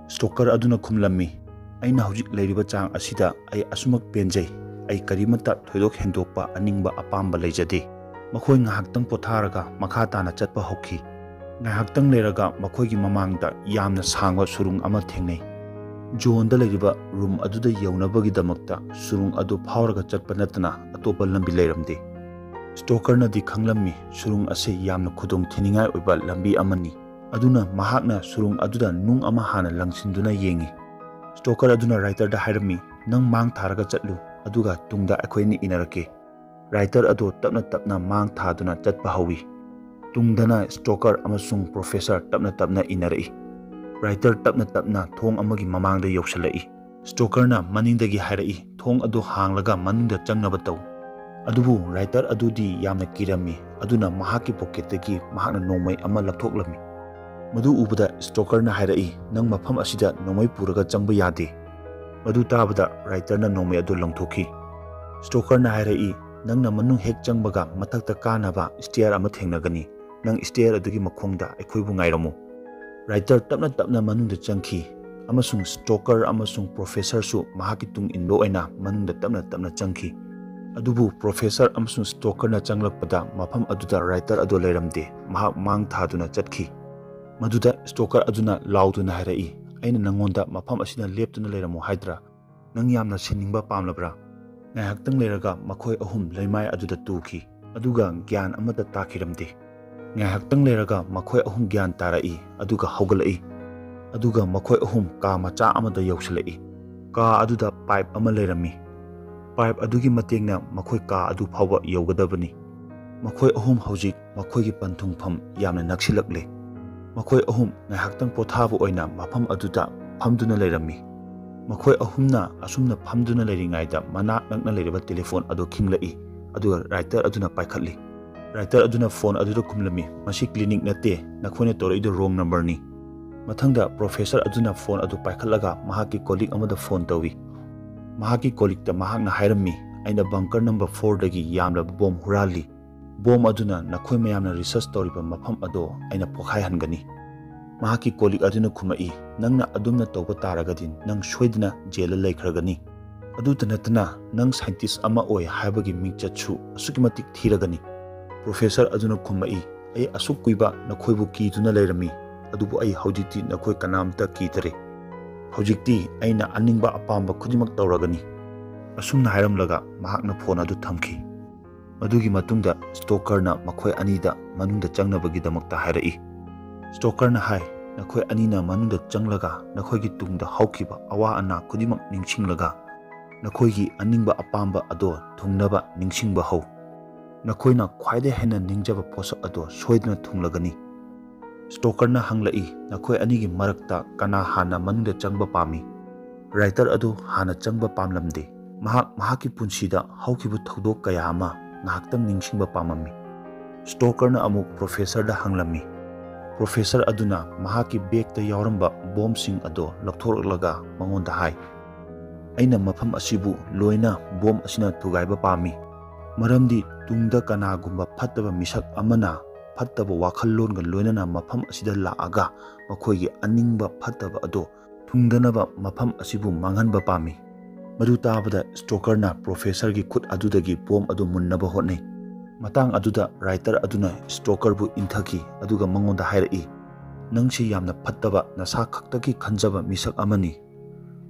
[SPEAKER 1] ꯁ꯭ꯇꯣꯀꯔ ꯑꯗꯨꯅ ꯈꯨꯝꯂꯝꯃꯤ, ꯑꯩꯅ ꯍꯧꯖꯤꯛ ꯂꯩꯔꯤꯕ ꯆꯥꯡ ꯑꯁꯤꯗ ꯑꯩ ꯑꯁꯨꯃꯛ ꯄꯦꯟꯖꯩ, ꯑꯩ ꯀꯔꯤꯃꯠꯇ ꯊꯣꯏꯗꯣꯛ ꯍꯦꯟꯗꯣꯛꯄ ꯑꯅꯤꯡꯕ ꯑꯄꯥꯝꯕ ꯂꯩꯖꯗꯦ꯫ ꯃꯈꯣꯏ ꯉꯥꯏꯍꯥꯛꯇꯪ ꯄꯣꯊꯥꯔꯒ ꯃꯈꯥ ꯇꯥꯅ ꯆꯠꯄ ꯍꯧꯈꯤ꯫ ꯉꯥꯏꯍꯥꯛꯇꯪ ꯂꯩꯔꯒ ꯃꯈꯣꯏꯒꯤ ꯃꯃꯥꯡꯗ ꯌꯥꯝꯅ ꯁꯥꯡꯕ ꯁꯨꯔꯨꯡ ꯑꯃ ꯊꯦꯡꯅꯩ꯫ ꯖꯣꯟꯗ ꯂꯩꯔꯤꯕ ꯔꯨꯝ ꯑꯗꯨꯗ ꯌꯧꯅꯕꯒꯤꯗꯃꯛꯇ ꯁꯨꯔꯨꯡ ꯑꯗꯨ ꯐꯥꯎꯔꯒ ꯆꯠꯄ ꯅꯠꯇꯅ ꯑꯇꯣꯞꯄ ꯂꯝꯕꯤ ꯂꯩꯔꯝꯗꯦ꯫ ꯁ꯭ꯇꯣꯀꯔꯅꯗꯤ ꯈꯪꯂꯝꯃꯤ ꯁꯨꯔꯨꯡ ꯑꯁꯤ ꯌꯥꯝꯅ ꯈꯨꯗꯣꯡꯊꯤꯅꯤꯡꯉꯥꯏ ꯑꯣꯏꯕ ꯂꯝꯕꯤ ꯑꯃꯅꯤ, ꯑꯗꯨꯅ ꯃꯍꯥꯛꯅ ꯁꯨꯔꯨꯡ ꯑꯗꯨꯗ ꯅꯨꯡ ꯑꯃ ꯍꯥꯟꯅ ꯂꯪꯁꯤꯟꯗꯨꯅ ꯌꯦꯡꯉꯤ꯫ ꯁ꯭ꯇꯣꯀꯔ ꯑꯗꯨꯅ ꯔꯥꯏꯇꯔꯗ ꯍꯥꯏꯔꯝꯃꯤ, "ꯅꯪ ꯃꯥꯡ ꯊꯥꯔꯒ ꯆꯠꯂꯨ, ꯑꯗꯨꯒ ꯇꯨꯡꯗ ꯑꯩꯈꯣꯏꯅꯤ ꯏꯟꯅꯔꯛꯀꯦ"꯫ ꯔꯥꯏꯇꯔ ꯑꯗꯨ ꯇꯞꯅ ꯇꯞꯅ ꯃꯥꯡ ꯊꯥꯗꯨꯅ ꯆꯠꯄ ꯍꯧꯏ꯫ ꯇꯨꯡꯗꯅ ꯁ꯭ꯇꯣꯀꯔ ꯑꯃꯁꯨꯡ ꯄ꯭ꯔꯣꯐꯦꯁꯔ ꯇꯞꯅ ꯇꯞꯅ ꯏꯟꯅꯔꯛꯏ꯫ ꯔꯥꯏꯇꯔ ꯇꯞꯅ ꯇꯞꯅ ꯊꯣꯡ ꯑꯃꯒꯤ ꯃꯃꯥꯡꯗ ꯌꯧꯁꯤꯜꯂꯛꯏ꯫ ꯁ꯭ꯇꯣꯀꯔꯅ ꯃꯅꯤꯡꯗꯒꯤ ꯍꯥꯏꯔꯛꯏ, "ꯊꯣꯡ ꯑꯗꯨ ꯍꯥꯡꯂꯒ ꯃꯅꯨꯡꯗ ꯆꯪꯅꯕ ꯇꯧ"꯫ ꯑꯗꯨꯕꯨ ꯔꯥꯏꯇꯔ ꯑꯗꯨꯗꯤ ꯌꯥꯝꯅ ꯀꯤꯔꯝꯃꯤ, ꯑꯗꯨꯅ ꯃꯍꯥꯛꯀꯤ ꯄꯣꯀꯦꯠꯇꯒꯤ ꯃꯍꯥꯛꯅ ꯅꯣꯡꯃꯩ ꯑꯃ ꯂꯧꯊꯣꯛꯂꯝꯃꯤ꯫ ꯃꯗꯨ ꯎꯕꯗ ꯁ꯭ꯇꯣꯀꯔꯅ ꯍꯥꯏꯔꯛꯏ, "ꯅꯪ ꯃꯐꯝ ꯑꯁꯤꯗ ꯅꯣꯡꯃꯩ ꯄꯨꯔꯒ ꯆꯪꯕ ꯌꯥꯗꯦ"꯫ ꯃꯗꯨ ꯇꯥꯕꯗ ꯔꯥꯏꯇꯔꯅ ꯅꯣꯡꯃꯩ ꯑꯗꯨ ꯂꯪꯊꯣꯛꯈꯤ꯫ ꯁ꯭ꯇꯣꯀꯔꯅ ꯍꯥꯏꯔꯛꯏ, "ꯅꯪꯅ ꯃꯅꯨꯡ ꯍꯦꯛ ꯆꯪꯕꯒ ꯃꯊꯛꯇ ꯀꯥꯅꯕ ꯁ꯭ꯇꯦꯌꯔ ꯑꯃ ꯊꯦꯡꯅꯒꯅꯤ꯫ ꯅꯪ ꯁ꯭ꯇꯦꯌꯔ ꯑꯗꯨꯒꯤ ꯃꯈꯣꯡꯗ ꯑꯩꯈꯣꯏꯕꯨ ꯉꯥꯏꯔꯝꯃꯨ"꯫ ꯔꯥꯏꯇꯔ ꯇꯞꯅ ꯇꯞꯅ ꯃꯅꯨꯡꯗ ꯆꯪꯈꯤ, ꯑꯃꯁꯨꯡ ꯁ꯭ꯇꯣꯀꯔ ꯑꯃꯁꯨꯡ ꯄ꯭ꯔꯣꯐꯦꯁꯔꯁꯨ ꯃꯍꯥꯛꯀꯤ ꯇꯨꯡ ꯏꯟꯕ ꯑꯣꯏꯅ ꯃꯅꯨꯡꯗ ꯇꯞꯅ ꯇꯞꯅ ꯆꯪꯈꯤ꯫ ꯑꯗꯨꯕꯨ ꯄ꯭ꯔꯣꯐꯦꯁꯔ ꯑꯃꯁꯨꯡ ꯁ꯭ꯇꯣꯀꯔꯅ ꯆꯪꯂꯛꯄꯗ ꯃꯐꯝ ꯑꯗꯨꯗ ꯔꯥꯏꯇꯔ ꯑꯗꯨ ꯂꯩꯔꯝꯗꯦ, ꯃꯍꯥꯛ ꯃꯥꯡ ꯊꯥꯗꯨꯅ ꯆꯠꯈꯤ꯫ ꯃꯗꯨꯗ ꯁ꯭ꯇꯣꯀꯔ ꯑꯗꯨꯅ ꯂꯥꯎꯗꯨꯅ ꯍꯥꯏꯔꯛꯏ, "ꯑꯩꯅ ꯅꯪꯉꯣꯟꯗ ꯃꯐꯝ ꯑꯁꯤꯗ ꯂꯦꯞꯇꯨꯅ ꯂꯩꯔꯝꯃꯨ ꯍꯥꯏꯗ꯭ꯔꯥ? ꯅꯪ ꯌꯥꯝꯅ ꯁꯤꯅꯤꯡꯕ ꯄꯥꯝꯂꯕ꯭ꯔꯥ"꯫ ꯉꯥꯏꯍꯥꯛꯇꯪ ꯂꯩꯔꯒ ꯃꯈꯣꯏ ꯑꯍꯨꯝ ꯂꯩꯃꯥꯏ ꯑꯗꯨꯗ ꯇꯨꯈꯤ, ꯑꯗꯨꯒ ꯒ꯭ꯌꯥꯟ ꯑꯃꯠꯇ ꯇꯥꯈꯤꯔꯝꯗꯦ꯫ ꯉꯥꯏꯍꯥꯛꯇꯪ ꯂꯩꯔꯒ ꯃꯈꯣꯏ ꯑꯍꯨꯝ ꯒ꯭ꯌꯥꯟ ꯇꯥꯔꯛꯏ, ꯑꯗꯨꯒ ꯍꯧꯒꯠꯂꯛꯏ꯫ ꯑꯗꯨꯒ ꯃꯈꯣꯏ ꯑꯍꯨꯝ ꯀꯥ ꯃꯆꯥ ꯑꯃꯗ ꯌꯧꯁꯤꯜꯂꯛꯏ꯫ ꯀꯥ ꯑꯗꯨꯗ ꯄꯥꯏꯞ ꯑꯃ ꯂꯩꯔꯝꯃꯤ꯫ ꯄꯥꯏꯞ ꯑꯗꯨꯒꯤ ꯃꯇꯦꯡꯅ ꯃꯈꯣꯏ ꯀꯥ ꯑꯗꯨ ꯐꯥꯎꯕ ꯌꯧꯒꯗꯕꯅꯤ꯫ ꯃꯈꯣꯏ ꯑꯍꯨꯝ ꯍꯧꯖꯤꯛ ꯃꯈꯣꯏꯒꯤ ꯄꯟꯊꯨꯡꯐꯝ ꯌꯥꯝꯅ ꯅꯛꯁꯤꯜꯂꯛꯂꯦ꯫ ꯃꯈꯣꯏ ꯑꯍꯨꯝ ꯉꯥꯏꯍꯥꯛꯇꯪ ꯄꯣꯊꯥꯕ ꯑꯣꯏꯅ ꯃꯐꯝ ꯑꯗꯨꯗ ꯐꯝꯗꯨꯅ ꯂꯩꯔꯝꯃꯤ꯫ ꯃꯈꯣꯏ ꯑꯍꯨꯝꯅ ꯑꯁꯨꯝꯅ ꯐꯝꯗꯨꯅ ꯂꯩꯔꯤꯉꯩꯗ ꯃꯅꯥꯛ ꯅꯛꯅ ꯂꯩꯔꯤꯕ ꯇꯦꯂꯤꯐꯣꯟ ꯑꯗꯨ ꯈꯤꯡꯂꯛꯏ, ꯑꯗꯨꯒ ꯔꯥꯏꯇꯔ ꯑꯗꯨꯅ ꯄꯥꯏꯈꯠꯂꯤ꯫ ꯔꯥꯏꯇꯔ ꯑꯗꯨꯅ ꯐꯣꯟ ꯑꯗꯨꯗ ꯈꯨꯝꯂꯝꯃꯤ, "ꯃꯁꯤ ꯀ꯭ꯂꯤꯅꯤꯛ ꯅꯠꯇꯦ, ꯅꯈꯣꯏꯅ ꯇꯧꯔꯛꯏꯗꯨ ꯔꯣꯡ ꯅꯝꯕꯔꯅꯤ"꯫ ꯃꯊꯪꯗ ꯄ꯭ꯔꯣꯐꯦꯁꯔ ꯑꯗꯨꯅ ꯐꯣꯟ ꯑꯗꯨ ꯄꯥꯏꯈꯠꯂꯒ ꯃꯍꯥꯛꯀꯤ ꯀꯣꯂꯤꯛ ꯑꯃꯗ ꯐꯣꯟ ꯇꯧꯏ꯫ ꯃꯍꯥꯛꯀꯤ ꯀꯣꯂꯤꯛꯇ ꯃꯍꯥꯛꯅ ꯍꯥꯏꯔꯝꯃꯤ, "ꯑꯩꯅ ꯕꯪꯀꯔ ꯅꯝꯕꯔ 4ꯗꯒꯤ ꯌꯥꯝꯂꯕ ꯕꯣꯝ ꯍꯨꯔꯥꯜꯂꯤ꯫ ꯕꯣꯝ ꯑꯗꯨꯅ ꯅꯈꯣꯏ ꯃꯌꯥꯝꯅ ꯔꯤꯁꯔꯆ ꯇꯧꯔꯤꯕ ꯃꯐꯝ ꯑꯗꯨ ꯑꯩꯅ ꯄꯣꯈꯥꯏꯍꯟꯒꯅꯤ"꯫ ꯃꯍꯥꯛꯀꯤ ꯀꯣꯂꯤꯛ ꯑꯗꯨꯅ ꯈꯨꯝꯃꯛꯏ, "ꯅꯪꯅ ꯑꯗꯨꯝꯅ ꯇꯧꯕ ꯇꯥꯔꯒꯗꯤ ꯅꯪ ꯁꯣꯏꯗꯅ ꯖꯦꯜꯗ ꯂꯩꯈ꯭ꯔꯒꯅꯤ꯫ ꯑꯗꯨꯇ ꯅꯠꯇꯅ ꯅꯪ ꯁꯥꯏꯟꯇꯤꯁꯠ ꯑꯃ ꯑꯣꯏ ꯍꯥꯏꯕꯒꯤ ꯃꯤꯡꯆꯠꯁꯨ ꯑꯁꯨꯛꯀꯤ ꯃꯇꯤꯛ ꯊꯤꯔꯒꯅꯤ"꯫ ꯄ꯭ꯔꯣꯐꯦꯁꯔ ꯑꯗꯨꯅ ꯈꯨꯝꯃꯛꯏ, "ꯑꯩ ꯑꯁꯨꯛ ꯀꯨꯏꯕ ꯅꯈꯣꯏꯕꯨ ꯀꯤꯗꯨꯅ ꯂꯩꯔꯝꯃꯤ, ꯑꯗꯨꯕꯨ ꯑꯩ ꯍꯧꯖꯤꯛꯇꯤ ꯅꯈꯣꯏ ꯀꯅꯥꯝꯇ ꯀꯤꯗꯔꯦ꯫ ꯍꯧꯖꯤꯛꯇꯤ ꯑꯩꯅ ꯑꯅꯤꯡꯕ ꯑꯄꯥꯝꯕ ꯈꯨꯗꯤꯡꯃꯛ ꯇꯧꯔꯒꯅꯤ"꯫ ꯑꯁꯨꯝꯅ ꯍꯥꯏꯔꯝꯂꯒ ꯃꯍꯥꯛꯅ ꯐꯣꯟ ꯑꯗꯨ ꯊꯝꯈꯤ꯫ ꯃꯗꯨꯒꯤ ꯃꯇꯨꯡꯗ ꯁ꯭ꯇꯣꯀꯔꯅ ꯃꯈꯣꯏ ꯑꯅꯤꯗ ꯃꯅꯨꯡꯗ ꯆꯪꯅꯕꯒꯤꯗꯃꯛꯇ ꯍꯥꯏꯔꯛꯏ꯫ ꯁ꯭ꯇꯣꯀꯔꯅ ꯍꯥꯏ, "ꯅꯈꯣꯏ ꯑꯅꯤꯅ ꯃꯅꯨꯡꯗ ꯆꯪꯂꯒ ꯅꯈꯣꯏꯒꯤ ꯇꯨꯡꯗ ꯍꯧꯈꯤꯕ ꯑꯋꯥ ꯑꯅꯥ ꯈꯨꯗꯤꯡꯃꯛ ꯅꯤꯡꯁꯤꯡꯂꯒ ꯅꯈꯣꯏꯒꯤ ꯑꯅꯤꯡꯕ ꯑꯄꯥꯝꯕ ꯑꯗꯣ ꯊꯨꯡꯅꯕ ꯅꯤꯡꯁꯤꯡꯕ ꯍꯧ꯫ ꯅꯈꯣꯏꯅ ꯈ꯭ꯋꯥꯏꯗꯒꯤ ꯍꯦꯟꯅ ꯅꯤꯡꯖꯕ ꯄꯣꯠꯁꯛ ꯑꯗꯣ ꯁꯣꯏꯗꯅ ꯊꯨꯡꯂꯒꯅꯤ"꯫ ꯁ꯭ꯇꯣꯀꯔꯅ ꯍꯪꯂꯛꯏ, "ꯅꯈꯣꯏ ꯑꯅꯤꯒꯤ ꯃꯔꯛꯇ ꯀꯅꯥ ꯍꯥꯟꯅ ꯃꯅꯨꯡꯗ ꯆꯪꯕ ꯄꯥꯝꯃꯤ"꯫ ꯔꯥꯏꯇꯔ ꯑꯗꯨ ꯍꯥꯟꯅ ꯆꯪꯕ ꯄꯥꯝꯂꯝꯗꯦ꯫ ꯃꯍꯥꯛ ꯃꯍꯥꯛꯀꯤ ꯄꯨꯟꯁꯤꯗ ꯍꯧꯈꯤꯕ ꯊꯧꯗꯣꯛ ꯀꯌꯥ ꯑꯃ ꯉꯥꯏꯍꯥꯛꯇꯪ ꯅꯤꯡꯁꯤꯡꯕ ꯄꯥꯝꯂꯝꯃꯤ꯫ ꯁ꯭ꯇꯣꯀꯔꯅ ꯑꯃꯨꯛ ꯄ꯭ꯔꯣꯐꯦꯁꯔꯗ ꯍꯪꯂꯝꯃꯤ꯫ ꯄ꯭ꯔꯣꯐꯦꯁꯔ ꯑꯗꯨꯅ ꯃꯍꯥꯛꯀꯤ ꯕꯦꯒꯇ ꯌꯥꯎꯔꯝꯕ ꯕꯣꯝꯁꯤꯡ ꯑꯗꯨ ꯂꯧꯊꯣꯔꯛꯂꯒ ꯃꯉꯣꯟꯗ ꯍꯥꯏ, "ꯑꯩꯅ ꯃꯐꯝ ꯑꯁꯤꯕꯨ ꯂꯣꯏꯅ ꯕꯣꯝ ꯑꯁꯤꯅ ꯊꯨꯒꯥꯏꯕ ꯄꯥꯝꯃꯤ, ꯃꯔꯝꯗꯤ ꯇꯨꯡꯗ ꯀꯅꯥꯒꯨꯝꯕ ꯐꯠꯇꯕ ꯃꯤꯁꯛ ꯑꯃꯅ ꯐꯠꯇꯕ ꯋꯥꯈꯜꯂꯣꯟꯒ ꯂꯣꯏꯅꯅ ꯃꯐꯝ ꯑꯁꯤꯗ ꯂꯥꯛꯑꯒ ꯃꯈꯣꯏꯒꯤ ꯑꯅꯤꯡꯕ ꯐꯠꯇꯕ ꯑꯗꯣ ꯊꯨꯡꯗꯅꯕ ꯃꯐꯝ ꯑꯁꯤꯕꯨ ꯃꯥꯡꯍꯟꯕ ꯄꯥꯝꯃꯤ"꯫ ꯃꯗꯨ ꯇꯥꯕꯗ ꯁ꯭ꯇꯣꯀꯔꯅ ꯄ꯭ꯔꯣꯐꯦꯁꯔꯒꯤ ꯈꯨꯠ ꯑꯗꯨꯗꯒꯤ ꯕꯣꯝ ꯑꯗꯨ ꯃꯨꯟꯅꯕ ꯍꯣꯠꯅꯩ꯫ ꯃꯇꯥꯡ ꯑꯗꯨꯗ ꯔꯥꯏꯇꯔ ꯑꯗꯨꯅ ꯁ꯭ꯇꯣꯀꯔꯕꯨ ꯏꯟꯊꯈꯤ, ꯑꯗꯨꯒ ꯃꯉꯣꯟꯗ ꯍꯥꯏꯔꯛꯏ, "ꯅꯪꯁꯤ ꯌꯥꯝꯅ ꯐꯠꯇꯕ, ꯅꯁꯥ ꯈꯛꯇꯒꯤ ꯈꯟꯖꯕ ꯃꯤꯁꯛ ꯑꯃꯅꯤ꯫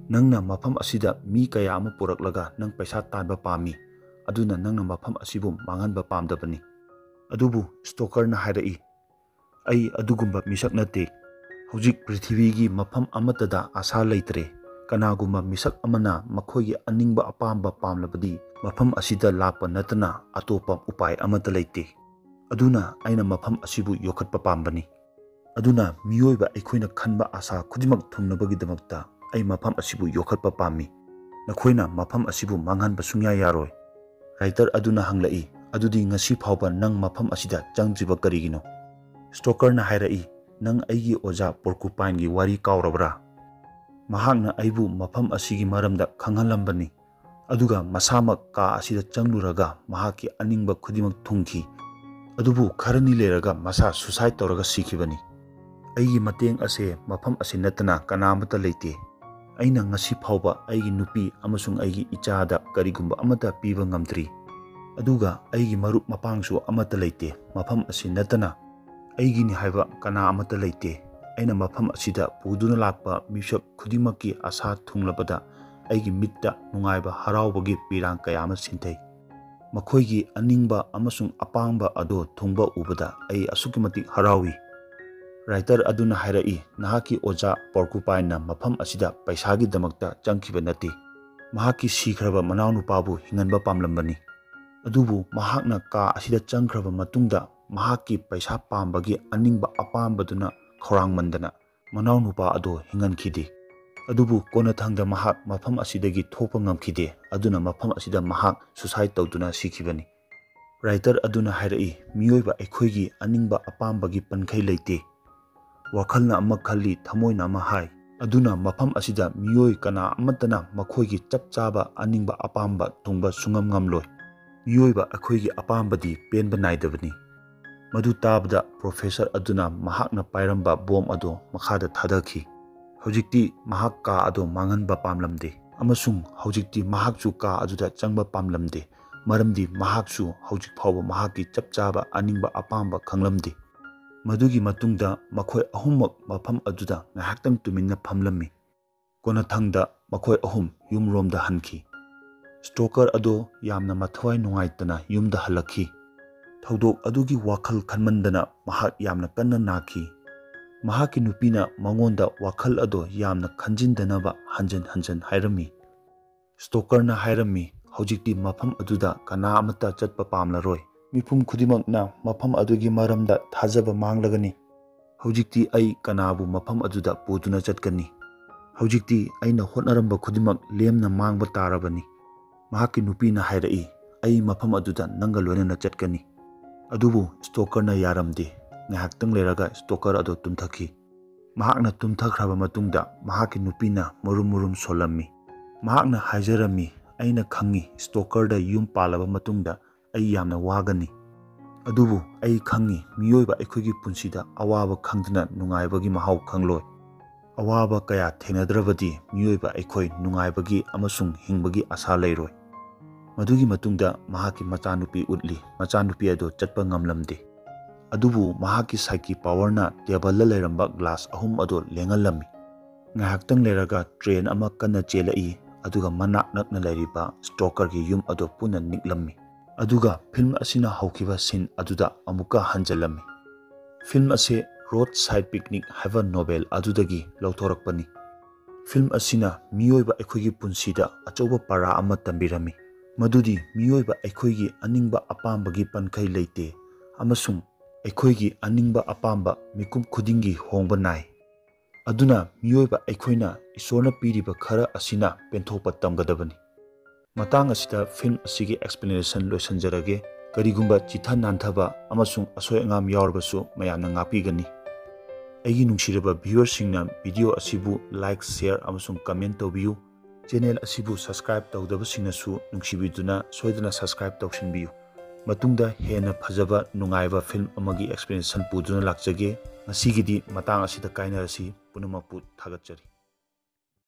[SPEAKER 1] ꯅꯪꯅ ꯃꯐꯝ ꯑꯁꯤꯗ ꯃꯤ ꯀꯌꯥ ꯑꯃ ꯄꯨꯔꯛꯂꯒ ꯅꯪ ꯄꯩꯁా तानꯕ ꯄꯥꯝꯃꯤ, ꯑꯗꯨꯅ ꯅꯪꯅ ꯃꯐꯝ ꯑꯁꯤꯕꯨ ꯃꯥꯡꯍꯟꯕ ꯄꯥꯝꯗꯕꯅꯤ"꯫ ꯑꯗꯨꯕꯨ ꯁ꯭ꯇꯣꯀꯔꯅ ꯍꯥꯏꯔꯛꯏ, "ꯑꯩ ꯑꯗꯨꯒꯨꯝꯕ ꯃꯤꯁꯛ ꯅꯠꯇꯦ꯫ ꯍꯧꯖꯤꯛ ꯄ꯭ꯔꯤꯊꯤꯕꯤꯒꯤ ꯃꯐꯝ ꯑꯃꯠꯇꯗ ꯑꯥꯁꯥ ꯂꯩꯇ꯭ꯔꯦ꯫ ꯀꯅꯥꯒꯨꯝꯕ ꯃꯤꯁꯛ ꯑꯃꯅ ꯃꯈꯣꯏꯒꯤ ꯑꯅꯤꯡꯕ ꯑꯄꯥꯝꯕ ꯄꯥꯝꯂꯕꯗꯤ ꯃꯐꯝ ꯑꯁꯤꯗ ꯂꯥꯛꯄ ꯅꯠꯇꯅ ꯑꯇꯣꯞꯄ ꯎꯄꯥꯏ ꯑꯃꯠꯇ ꯂꯩꯇꯦ꯫ ꯑꯗꯨꯅ ꯑꯩꯅ ꯃꯐꯝ ꯑꯁꯤꯕꯨ ꯌꯣꯛꯈꯠꯄ ꯄꯥꯝꯕꯅꯤ꯫ ꯑꯗꯨꯅ ꯃꯤꯑꯣꯏꯕ ꯑꯩꯈꯣꯏꯅ ꯈꯟꯕ ꯑꯥꯁꯥ ꯈꯨꯗꯤꯡꯃꯛ ꯊꯨꯡꯅꯕꯒꯤꯗꯃꯛꯇ ꯑꯩ ꯃꯐꯝ ꯑꯁꯤꯕꯨ ꯌꯣꯛꯈꯠꯄ ꯄꯥꯝꯃꯤ꯫ ꯅꯈꯣꯏꯅ ꯃꯐꯝ ꯑꯁꯤꯕꯨ ꯃꯥꯡꯍꯟꯕ ꯁꯨꯡꯌꯥ ꯌꯥꯔꯣꯏ"꯫ ꯔꯥꯏꯇꯔ ꯑꯗꯨꯅ ꯍꯪꯂꯛꯏ, "ꯑꯗꯨꯗꯤ ꯉꯁꯤ ꯐꯥꯎꯕ ꯅꯪ ꯃꯐꯝ ꯑꯁꯤꯗ ꯆꯪꯗ꯭ꯔꯤꯕ ꯀꯔꯤꯒꯤꯅꯣ"? ꯁ꯭ꯇꯣꯀꯔꯅ ꯍꯥꯏꯔꯛꯏ, "ꯅꯪ ꯑꯩꯒꯤ ꯑꯣꯖꯥ ꯄꯣꯔꯀꯨꯄꯥꯏꯟꯒꯤ ꯋꯥꯔꯤ ꯀꯥꯎꯔꯕ꯭ꯔꯥ? ꯃꯍꯥꯛꯅ ꯑꯩꯕꯨ ꯃꯐꯝ ꯑꯁꯤꯒꯤ ꯃꯔꯝꯗ ꯈꯪꯍꯜꯂꯝꯕꯅꯤ, ꯑꯗꯨꯒ ꯃꯁꯥꯃꯛ ꯀꯥ ꯑꯁꯤꯗ ꯆꯪꯂꯨꯔꯒ ꯃꯍꯥꯛꯀꯤ ꯑꯅꯤꯡꯕ ꯈꯨꯗꯤꯡꯃꯛ ꯊꯨꯡꯈꯤ, ꯑꯗꯨꯕꯨ ꯈꯔꯅꯤ ꯂꯩꯔꯒ ꯃꯁꯥ ꯁꯨꯁꯥꯏꯗ ꯇꯧꯔꯒ ꯁꯤꯈꯤꯕꯅꯤ꯫ ꯑꯩꯒꯤ ꯃꯇꯦꯡ ꯑꯁꯤ ꯃꯐꯝ ꯑꯁꯤ ꯅꯠꯇꯅ ꯀꯅꯥꯃꯠꯇ ꯂꯩꯇꯦ꯫ ꯑꯩꯅ ꯉꯁꯤ ꯐꯥꯎꯕ ꯑꯩꯒꯤ ꯅꯨꯄꯤ ꯑꯃꯁꯨꯡ ꯑꯩꯒꯤ ꯏꯆꯥꯗ ꯀꯔꯤꯒꯨꯝꯕ ꯑꯃꯠꯇ ꯄꯤꯕ ꯉꯝꯗ꯭ꯔꯤ, ꯑꯗꯨꯒ ꯑꯩꯒꯤ ꯃꯔꯨꯞ ꯃꯄꯥꯡꯁꯨ ꯑꯃꯠꯇ ꯂꯩꯇꯦ꯫ ꯃꯐꯝ ꯑꯁꯤ ꯅꯠꯇꯅ ꯑꯩꯒꯤꯅꯤ ꯍꯥꯏꯕ ꯀꯅꯥ ꯑꯃꯠꯇ ꯂꯩꯇꯦ꯫ ꯑꯩꯅ ꯃꯐꯝ ꯑꯁꯤꯗ ꯄꯨꯗꯨꯅ ꯂꯥꯛꯄ ꯃꯤꯁꯛ ꯈꯨꯗꯤꯡꯃꯛꯀꯤ ꯑꯥꯁꯥ ꯊꯨꯡꯂꯕꯗ ꯑꯩꯒꯤ ꯃꯤꯠꯇ ꯅꯨꯡꯉꯥꯏꯕ ꯍꯔꯥꯎꯕꯒꯤ ꯄꯤꯔꯥꯡ ꯀꯌꯥ ꯑꯃ ꯁꯤꯟꯊꯩ"꯫ ꯃꯈꯣꯏꯒꯤ ꯑꯅꯤꯡꯕ ꯑꯃꯁꯨꯡ ꯑꯄꯥꯝꯕ ꯑꯗꯨ ꯊꯨꯡꯕ ꯎꯕꯗ ꯑꯩ ꯑꯁꯨꯛꯀꯤ ꯃꯇꯤꯛ ꯍꯔꯥꯎꯏ꯫ ꯔꯥꯏꯇꯔ ꯑꯗꯨꯅ ꯍꯥꯏꯔꯛꯏ, ꯅꯍꯥꯛꯀꯤ ꯑꯣꯖꯥ ꯄꯣꯔꯀꯨꯄꯥꯏꯟꯅ ꯃꯐꯝ ꯑꯁꯤꯗ ꯄꯩꯁꯥꯒꯤꯗꯃꯛꯇ ꯆꯪꯈꯤꯕ ꯅꯠꯇꯦ꯫ ꯃꯍꯥꯛꯀꯤ ꯁꯤꯈ꯭ꯔꯕ ꯃꯅꯥꯎꯅꯨꯄꯥꯕꯨ ꯍꯤꯡꯍꯟꯕ ꯄꯥꯝꯂꯝꯕꯅꯤ꯫ ꯑꯗꯨꯕꯨ ꯃꯍꯥꯛꯅ ꯀꯥ ꯑꯁꯤꯗ ꯆꯪꯈ꯭ꯔꯕ ꯃꯇꯨꯡꯗ ꯃꯍꯥꯛꯀꯤ ꯄꯩꯁꯥ ꯄꯥꯝꯕꯒꯤ ꯑꯅꯤꯡꯕ ꯑꯄꯥꯝꯕꯗꯨꯅ ꯈꯧꯔꯥꯡꯃꯟꯗꯅ ꯃꯅꯥꯎꯅꯨꯄꯥ ꯑꯗꯨ ꯍꯤꯡꯍꯟꯈꯤꯗꯦ꯫ ꯑꯗꯨꯕꯨ ꯀꯣꯟꯅꯊꯪꯗ ꯃꯍꯥꯛ ꯃꯐꯝ ꯑꯁꯤꯗꯒꯤ ꯊꯣꯛꯄ ꯉꯝꯈꯤꯗꯦ, ꯑꯗꯨꯅ ꯃꯐꯝ ꯑꯁꯤꯗ ꯃꯍꯥꯛ ꯁꯨꯁꯥꯏꯗ ꯇꯧꯗꯨꯅ ꯁꯤꯈꯤꯕꯅꯤ꯫ ꯔꯥꯏꯇꯔ ꯑꯗꯨꯅ ꯍꯥꯏꯔꯛꯏ, ꯃꯤꯑꯣꯏꯕ ꯑꯩꯈꯣꯏꯒꯤ ꯑꯅꯤꯡꯕ ꯑꯄꯥꯝꯕꯒꯤ ꯄꯟꯈꯩ ꯂꯩꯇꯦ꯫ ꯋꯥꯈꯜꯅ ꯑꯃ ꯈꯜꯂꯤ, ꯊꯃꯣꯏꯅ ꯑꯃ ꯍꯥꯏ꯫ ꯑꯗꯨꯅ ꯃꯐꯝ ꯑꯁꯤꯗ ꯃꯤꯑꯣꯏ ꯀꯅꯥ ꯑꯃꯠꯇꯅ ꯃꯈꯣꯏꯒꯤ ꯆꯞ ꯆꯥꯕ ꯑꯅꯤꯡꯕ ꯑꯄꯥꯝꯕ ꯊꯨꯡꯕ ꯁꯨꯡꯉꯝ ꯉꯝꯂꯣꯏ꯫ ꯃꯤꯑꯣꯏꯕ ꯑꯩꯈꯣꯏꯒꯤ ꯑꯄꯥꯝꯕꯗꯤ ꯄꯦꯟꯕ ꯅꯥꯏꯗꯕꯅꯤ꯫ ꯃꯗꯨ ꯇꯥꯕꯗ ꯄ꯭ꯔꯣꯐꯦꯁꯔ ꯑꯗꯨꯅ ꯃꯍꯥꯛꯅ ꯄꯥꯏꯔꯝꯕ ꯕꯣꯝ ꯑꯗꯨ ꯃꯈꯥꯗ ꯊꯥꯗꯈꯤ꯫ ꯍꯧꯖꯤꯛꯇꯤ ꯃꯍꯥꯛ ꯀꯥ ꯑꯗꯨ ꯃꯥꯡꯍꯟꯕ ꯄꯥꯝꯂꯝꯗꯦ, ꯑꯃꯁꯨꯡ ꯍꯧꯖꯤꯛꯇꯤ ꯃꯍꯥꯛꯁꯨ ꯀꯥ ꯑꯗꯨꯗ ꯆꯪꯕ ꯄꯥꯝꯂꯝꯗꯦ, ꯃꯔꯝꯗꯤ ꯃꯍꯥꯛꯁꯨ ꯍꯧꯖꯤꯛ ꯐꯥꯎꯕ ꯃꯍꯥꯛꯀꯤ ꯆꯞ ꯆꯥꯕ ꯑꯅꯤꯡꯕ ꯑꯄꯥꯝꯕ ꯈꯪꯂꯝꯗꯦ꯫ ꯃꯗꯨꯒꯤ ꯃꯇꯨꯡꯗ ꯃꯈꯣꯏ ꯑꯍꯨꯝꯃꯛ ꯃꯐꯝ ꯑꯗꯨꯗ ꯉꯥꯏꯍꯥꯛꯇꯪ ꯇꯨꯃꯤꯟꯅ ꯐꯝꯂꯝꯃꯤ꯫ ꯀꯣꯟꯅꯊꯪꯗ ꯃꯈꯣꯏ ꯑꯍꯨꯝ ꯌꯨꯝꯔꯣꯝꯗ ꯍꯟꯈꯤ꯫ ꯁ꯭ꯇꯣꯀꯔ ꯑꯗꯨ ꯌꯥꯝꯅ ꯃꯊꯋꯥꯏ ꯅꯨꯡꯉꯥꯏꯇꯅ ꯌꯨꯝꯗ ꯍꯜꯂꯛꯈꯤ꯫ ꯊꯧꯗꯣꯛ ꯑꯗꯨꯒꯤ ꯋꯥꯈꯜ ꯈꯟꯃꯟꯗꯅ ꯃꯍꯥꯛ ꯌꯥꯝꯅ ꯀꯟꯅ ꯅꯥꯈꯤ꯫ ꯃꯍꯥꯛꯀꯤ ꯅꯨꯄꯤꯅ ꯃꯉꯣꯟꯗ ꯋꯥꯈꯜ ꯑꯗꯨ ꯌꯥꯝꯅ ꯈꯟꯖꯤꯟꯗꯅꯕ ꯍꯟꯖꯤꯟ ꯍꯟꯖꯤꯟ ꯍꯥꯏꯔꯝꯃꯤ꯫ ꯁ꯭ꯇꯣꯀꯔꯅ ꯍꯥꯏꯔꯝꯃꯤ, ꯍꯧꯖꯤꯛꯇꯤ ꯃꯐꯝ ꯑꯗꯨꯗ ꯀꯅꯥ ꯑꯃꯠꯇ ꯆꯠꯄ ꯄꯥꯝꯂꯔꯣꯏ꯫ ꯃꯤꯄꯨꯝ ꯈꯨꯗꯤꯡꯃꯛꯅ ꯃꯐꯝ ꯑꯗꯨꯒꯤ ꯃꯔꯝꯗ ꯊꯥꯖꯕ ꯃꯥꯡꯂꯒꯅꯤ꯫ ꯍꯧꯖꯤꯛꯇꯤ ꯑꯩ ꯀꯅꯥꯕꯨ ꯃꯐꯝ ꯑꯗꯨꯗ ꯄꯨꯗꯨꯅ ꯆꯠꯀꯅꯤ? ꯍꯧꯖꯤꯛꯇꯤ ꯑꯩꯅ ꯍꯣꯠꯅꯔꯝꯕ ꯈꯨꯗꯤꯡꯃꯛ ꯂꯦꯝꯅ ꯃꯥꯡꯕ ꯇꯥꯔꯕꯅꯤ꯫ ꯃꯍꯥꯛꯀꯤ ꯅꯨꯄꯤꯅ ꯍꯥꯏꯔꯛꯏ, ꯑꯩ ꯃꯐꯝ ꯑꯗꯨꯗ ꯅꯪꯒ ꯂꯣꯏꯅꯅ ꯆꯠꯀꯅꯤ꯫ ꯑꯗꯨꯕꯨ ꯁ꯭ꯇꯣꯀꯔꯅ ꯌꯥꯔꯝꯗꯦ꯫ ꯉꯥꯏꯍꯥꯛꯇꯪ ꯂꯩꯔꯒ ꯁ꯭ꯇꯣꯀꯔ ꯑꯗꯨ ꯇꯨꯝꯊꯈꯤ꯫ ꯃꯍꯥꯛꯅ ꯇꯨꯝꯊꯈ꯭ꯔꯕ ꯃꯇꯨꯡꯗ ꯃꯍꯥꯛꯀꯤ ꯅꯨꯄꯤꯅ ꯃꯔꯨꯝ ꯃꯔꯨꯝ ꯁꯣꯜꯂꯝꯃꯤ꯫ ꯃꯍꯥꯛꯅ ꯍꯥꯏꯖꯔꯝꯃꯤ, ꯑꯩꯅ ꯈꯪꯏ ꯁ꯭ꯇꯣꯀꯔꯗ ꯌꯨꯝ ꯄꯥꯜꯂꯕ ꯃꯇꯨꯡꯗ ꯑꯩ ꯌꯥꯝꯅ ꯋꯥꯒꯅꯤ꯫ ꯑꯗꯨꯕꯨ ꯑꯩ ꯈꯪꯏ ꯃꯤꯑꯣꯏꯕ ꯑꯩꯈꯣꯏꯒꯤ ꯄꯨꯟꯁꯤꯗ ꯑꯋꯥꯕ ꯈꯪꯗꯅ ꯅꯨꯡꯉꯥꯏꯕꯒꯤ ꯃꯍꯥꯎ ꯈꯪꯂꯣꯏ꯫ ꯑꯋꯥꯕ ꯀꯌꯥ ꯊꯦꯡꯅꯗ꯭ꯔꯕꯗꯤ ꯃꯤꯑꯣꯏꯕ ꯑꯩꯈꯣꯏ ꯅꯨꯡꯉꯥꯏꯕꯒꯤ ꯑꯃꯁꯨꯡ ꯍꯤꯡꯕꯒꯤ ꯑꯁꯥ ꯂꯩꯔꯣꯏ꯫ ꯃꯗꯨꯒꯤ ꯃꯇꯨꯡꯗ ꯃꯍꯥꯛꯀꯤ ꯃꯆꯥꯅꯨꯄꯤ ꯎꯠꯂꯤ꯫ ꯃꯆꯥꯅꯨꯄꯤ ꯑꯗꯨ ꯆꯠꯄ ꯉꯝꯂꯝꯗꯦ꯫ ꯑꯗꯨꯕꯨ ꯃꯍꯥꯛꯀꯤ ꯁꯥꯏꯀꯤ ꯄꯥꯋꯔꯅ ꯇꯦꯕꯜꯗ ꯂꯩꯔꯝꯕ ꯒ꯭ꯂꯥꯁ 3 ꯑꯗꯨ ꯂꯦꯡꯍꯜꯂꯝꯃꯤ꯫ ꯉꯥꯏꯍꯥꯛꯇꯪ ꯂꯩꯔꯒ ꯇ꯭ꯔꯦꯟ ꯑꯃ ꯀꯟꯅ ꯆꯦꯜꯂꯛꯏ, ꯑꯗꯨꯒ ꯃꯅꯥꯛ ꯅꯛꯅ ꯂꯩꯔꯤꯕ ꯁ꯭ꯇꯣꯀꯔꯒꯤ ꯌꯨꯝ ꯑꯗꯨ ꯄꯨꯟꯅ ꯅꯤꯛꯂꯝꯃꯤ꯫ ꯑꯗꯨꯒ ꯐꯤꯜꯝ ꯑꯁꯤꯅ ꯍꯧꯈꯤꯕ ꯁꯤꯟ ꯑꯗꯨꯗ ꯑꯃꯨꯛꯀ ꯍꯟꯖꯤꯜꯂꯝꯃꯤ꯫ ꯐꯤꯜꯝ ꯑꯁꯤ ꯔꯣꯗ ꯁꯥꯏꯗ ꯄꯤꯛꯅꯤꯛ ꯍꯥꯏꯕ ꯅꯣꯚꯦꯜ ꯑꯗꯨꯗꯒꯤ ꯂꯧꯊꯣꯔꯛꯄꯅꯤ꯫ ꯐꯤꯜꯝ ꯑꯁꯤꯅ ꯃꯤꯑꯣꯏꯕ ꯑꯩꯈꯣꯏꯒꯤ ꯄꯨꯟꯁꯤꯗ ꯑꯆꯧꯕ ꯄꯥꯔꯥ ꯑꯃ ꯇꯝꯕꯤꯔꯝꯃꯤ, ꯃꯗꯨꯗꯤ ꯃꯤꯑꯣꯏꯕ ꯑꯩꯈꯣꯏꯒꯤ ꯑꯅꯤꯡꯕ ꯑꯄꯥꯝꯕꯒꯤ ꯄꯟꯈꯩ ꯂꯩꯇꯦ, ꯑꯃꯁꯨꯡ ꯑꯩꯈꯣꯏꯒꯤ ꯑꯅꯤꯡꯕ ꯑꯄꯥꯝꯕ ꯃꯤꯀꯨꯞ ꯈꯨꯗꯤꯡꯒꯤ ꯍꯣꯡꯕ ꯅꯥꯏ꯫ ꯑꯗꯨꯅ ꯃꯤꯑꯣꯏꯕ ꯑꯩꯈꯣꯏꯅ ꯏꯁꯣꯔꯅ ꯄꯤꯔꯤꯕ ꯈꯔ ꯑꯁꯤꯅ ꯄꯦꯟꯊꯣꯛꯄ ꯇꯝꯒꯗꯕꯅꯤ꯫ ꯃꯇꯥꯡ ꯑꯁꯤꯗ ꯐꯤꯜꯝ ꯑꯁꯤꯒꯤ ꯑꯦꯛꯁꯄ꯭ꯂꯦꯅꯦꯁꯟ ꯂꯣꯏꯁꯤꯟꯖꯔꯒꯦ꯫ ꯀꯔꯤꯒꯨꯝꯕ ꯆꯤꯊ ꯅꯥꯟꯊꯕ ꯑꯃꯁꯨꯡ ꯑꯁꯣꯏ ꯑꯉꯥꯝ ꯌꯥꯎꯔꯕꯁꯨ ꯃꯌꯥꯝꯅ ꯉꯥꯛꯄꯤꯒꯅꯤ꯫ ꯑꯩꯒꯤ ꯅꯨꯡꯁꯤꯔꯕ ꯚ꯭ꯌꯨꯋꯔꯁꯤꯡꯅ ꯚꯤꯗꯤꯑꯣ ꯑꯁꯤꯕꯨ ꯂꯥꯏꯛ, ꯁꯦꯌꯔ ꯑꯃꯁꯨꯡ ꯀꯃꯦꯟꯠ ꯇꯧꯕꯤꯌꯨ꯫ ꯆꯦꯅꯦꯜ ꯑꯁꯤꯕꯨ ꯁꯕꯁꯀ꯭ꯔꯥꯏꯕ ꯇꯧꯗꯕꯁꯤꯡꯅꯁꯨ ꯅꯨꯡꯁꯤꯕꯤꯗꯨꯅ ꯁꯣꯏꯗꯅ ꯁꯕꯁꯀ꯭ꯔꯥꯏꯕ ꯇꯧꯁꯤꯟꯕꯤꯌꯨ꯫ ꯃꯇꯨꯡꯗ ꯍꯦꯟꯅ ꯐꯖꯕ ꯅꯨꯡꯉꯥꯏꯕ ꯐꯤꯜꯝ ꯑꯃꯒꯤ ꯑꯦꯛꯁꯄ꯭ꯂꯦꯅꯦꯁꯟ ꯄꯨꯗꯨꯅ ꯂꯥꯛꯆꯒꯦ꯫ ꯉꯁꯤꯒꯤꯗꯤ ꯃꯇꯥꯡ ꯑꯁꯤꯗ ꯀꯥꯏꯅꯔꯁꯤ꯫ ꯄꯨꯝꯅꯃꯛꯄꯨ ꯊꯥꯒꯠꯆꯔꯤ꯫